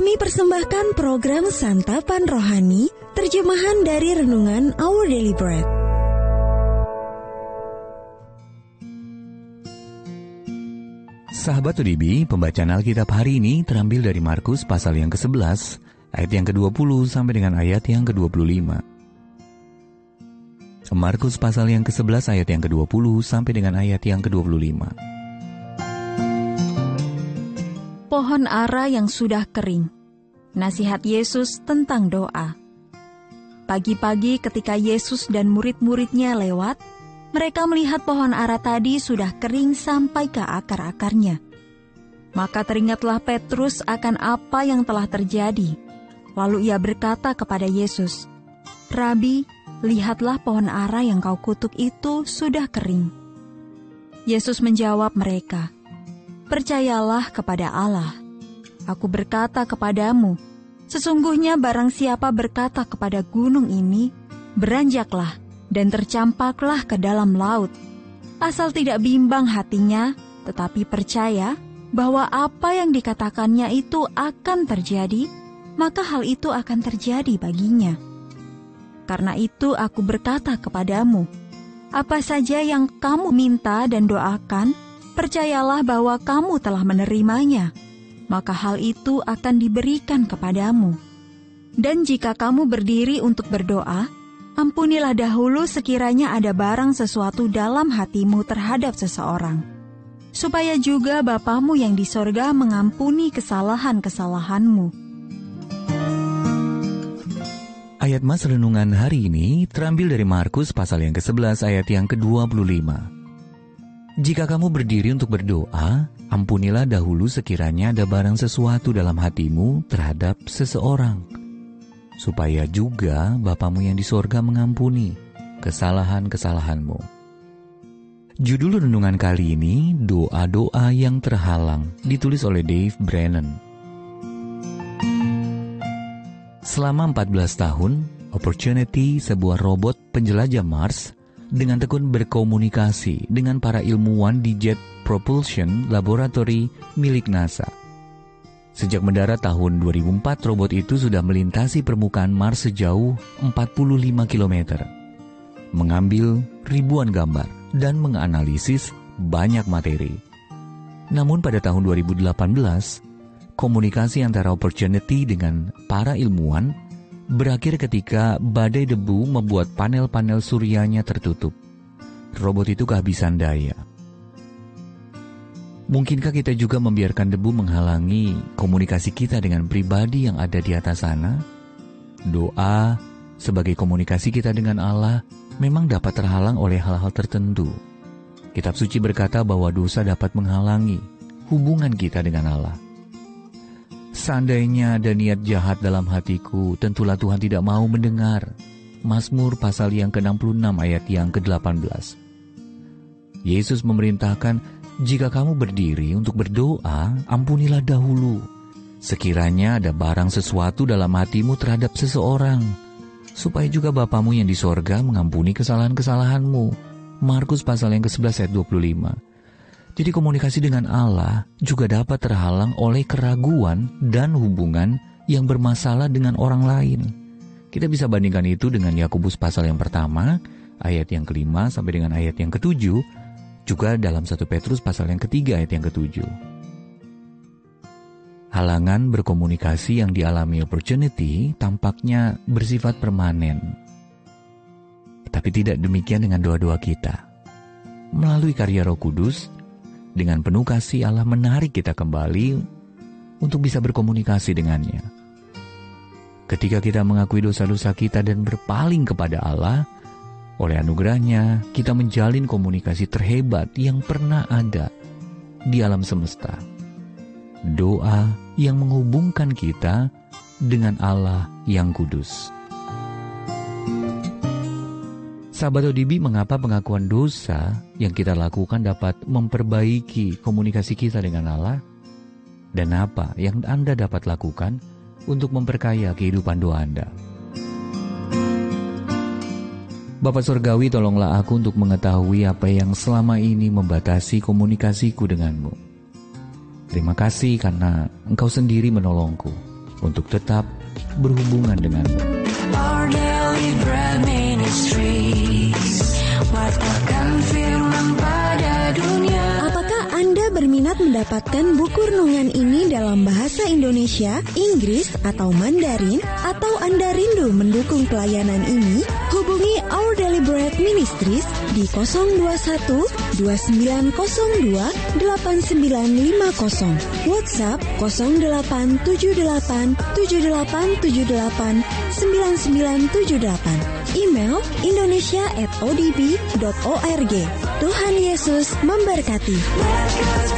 Kami persembahkan program Santapan Rohani, terjemahan dari Renungan Our Daily Bread. Sahabat ODB, pembacaan Alkitab hari ini terambil dari Markus pasal yang ke-11, ayat yang ke-20 sampai dengan ayat yang ke-25. Markus pasal yang ke-11 ayat yang ke-20 sampai dengan ayat yang ke-25. Pohon ara yang sudah kering. Nasihat Yesus tentang doa. Pagi-pagi ketika Yesus dan murid-muridnya lewat, mereka melihat pohon ara tadi sudah kering sampai ke akar-akarnya. Maka teringatlah Petrus akan apa yang telah terjadi. Lalu ia berkata kepada Yesus, "Rabi, lihatlah pohon ara yang kau kutuk itu sudah kering." Yesus menjawab mereka, "Percayalah kepada Allah. Aku berkata kepadamu, sesungguhnya barang siapa berkata kepada gunung ini, beranjaklah dan tercampaklah ke dalam laut, asal tidak bimbang hatinya, tetapi percaya bahwa apa yang dikatakannya itu akan terjadi, maka hal itu akan terjadi baginya. Karena itu aku berkata kepadamu, apa saja yang kamu minta dan doakan, percayalah bahwa kamu telah menerimanya, maka hal itu akan diberikan kepadamu. Dan jika kamu berdiri untuk berdoa, ampunilah dahulu sekiranya ada barang sesuatu dalam hatimu terhadap seseorang, supaya juga Bapamu yang di sorga mengampuni kesalahan-kesalahanmu." Ayat Mas Renungan hari ini terambil dari Markus pasal yang ke-11 ayat yang ke-25. Jika kamu berdiri untuk berdoa, ampunilah dahulu sekiranya ada barang sesuatu dalam hatimu terhadap seseorang, supaya juga Bapamu yang di sorga mengampuni kesalahan-kesalahanmu. Judul renungan kali ini, Doa-doa yang terhalang, ditulis oleh Dave Brennan. Selama 14 tahun, Opportunity, sebuah robot penjelajah Mars, dengan tekun berkomunikasi dengan para ilmuwan di Jet Propulsion Laboratory milik NASA. Sejak mendarat tahun 2004, robot itu sudah melintasi permukaan Mars sejauh 45 km, mengambil ribuan gambar, dan menganalisis banyak materi. Namun pada tahun 2018, komunikasi antara Opportunity dengan para ilmuwan berakhir ketika badai debu membuat panel-panel suryanya tertutup. Robot itu kehabisan daya. Mungkinkah kita juga membiarkan debu menghalangi komunikasi kita dengan pribadi yang ada di atas sana? Doa sebagai komunikasi kita dengan Allah memang dapat terhalang oleh hal-hal tertentu. Kitab suci berkata bahwa dosa dapat menghalangi hubungan kita dengan Allah. Seandainya ada niat jahat dalam hatiku, tentulah Tuhan tidak mau mendengar. Mazmur pasal yang ke-66 ayat yang ke-18. Yesus memerintahkan, jika kamu berdiri untuk berdoa, ampunilah dahulu sekiranya ada barang sesuatu dalam hatimu terhadap seseorang, supaya juga Bapamu yang di sorga mengampuni kesalahan-kesalahanmu. Markus pasal yang ke-11 ayat 25. Jadi komunikasi dengan Allah juga dapat terhalang oleh keraguan dan hubungan yang bermasalah dengan orang lain. Kita bisa bandingkan itu dengan Yakobus pasal yang pertama, ayat yang ke-5 sampai dengan ayat yang ke-7, juga dalam 1 Petrus pasal yang ke-3 ayat yang ke-7. Halangan berkomunikasi yang dialami Opportunity tampaknya bersifat permanen. Tapi tidak demikian dengan doa-doa kita. Melalui karya Roh Kudus, dengan penuh kasih Allah menarik kita kembali untuk bisa berkomunikasi dengannya. Ketika kita mengakui dosa-dosa kita dan berpaling kepada Allah, oleh anugerahnya kita menjalin komunikasi terhebat yang pernah ada di alam semesta. Doa yang menghubungkan kita dengan Allah yang kudus. Sahabat ODB, mengapa pengakuan dosa yang kita lakukan dapat memperbaiki komunikasi kita dengan Allah? Dan apa yang Anda dapat lakukan untuk memperkaya kehidupan doa Anda? Bapa Surgawi, tolonglah aku untuk mengetahui apa yang selama ini membatasi komunikasiku denganmu. Terima kasih karena Engkau sendiri menolongku. untuk tetap berhubungan denganmu. Our Daily Bread Ministries, wartakan firman pada dunia. Apakah Anda berminat mendapatkan buku renungan ini dalam bahasa Indonesia, Inggris, atau Mandarin? Atau Anda rindu mendukung pelayanan ini? Hubungi Our Daily Bread Ministries di 021 2902 8950, WhatsApp 0878 7878 9978, email indonesia@odb.org. Tuhan Yesus memberkati. Let God's